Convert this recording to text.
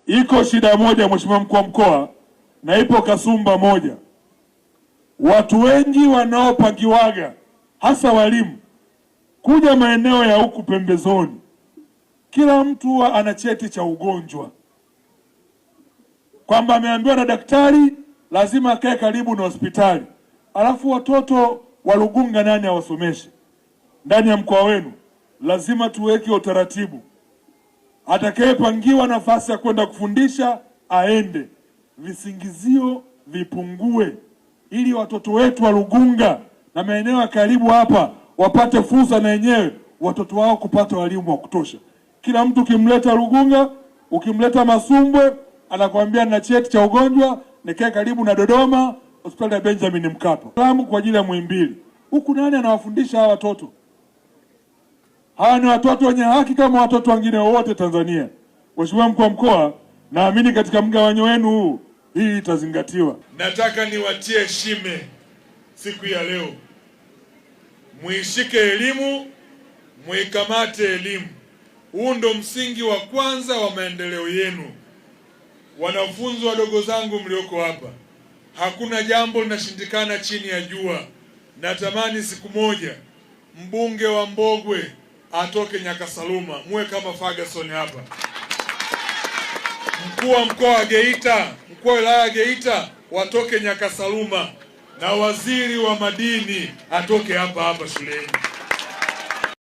iko shida moja Mheshimiwa Mkuu wa Mkoa, na ipo kasumba moja. Watu wengi wanaopangiwaga hasa walimu kuja maeneo ya huku pembezoni, kila mtu ana cheti cha ugonjwa kwamba ameambiwa na daktari lazima akae karibu na hospitali. Alafu watoto wa Lugunga nani awasomeshe? Ndani ya mkoa wenu lazima tuweke utaratibu, atakayepangiwa nafasi ya kwenda kufundisha aende, visingizio vipungue, ili watoto wetu wa Lugunga na maeneo ya karibu hapa wapate fursa na wenyewe watoto wao kupata walimu wa kutosha. Kila mtu ukimleta Lugunga, ukimleta Masumbwe, anakuambia na cheti cha ugonjwa, nikae karibu na Dodoma, hospitali ya Benjamin Mkapa. Salamu kwa ajili ya Muhimbili. Huku nani anawafundisha hawa watoto? Hawa ni watoto wenye haki kama watoto wengine wote Tanzania. Mheshimiwa Mkuu wa Mkoa, naamini katika mgawanyo wenu huu hii itazingatiwa. Nataka niwatie shime siku ya leo. Muishike elimu, muikamate elimu. Huu ndo msingi wa kwanza wa maendeleo yenu. Wanafunzi wadogo zangu mlioko hapa, hakuna jambo linashindikana chini ya jua. Natamani siku moja mbunge wa Mbogwe atoke Nyakasaluma, muwe kama Ferguson hapa. Mkuu wa mkoa wa Geita, mkuu wa wilaya ya Geita watoke Nyakasaluma, na waziri wa madini atoke hapa shuleni.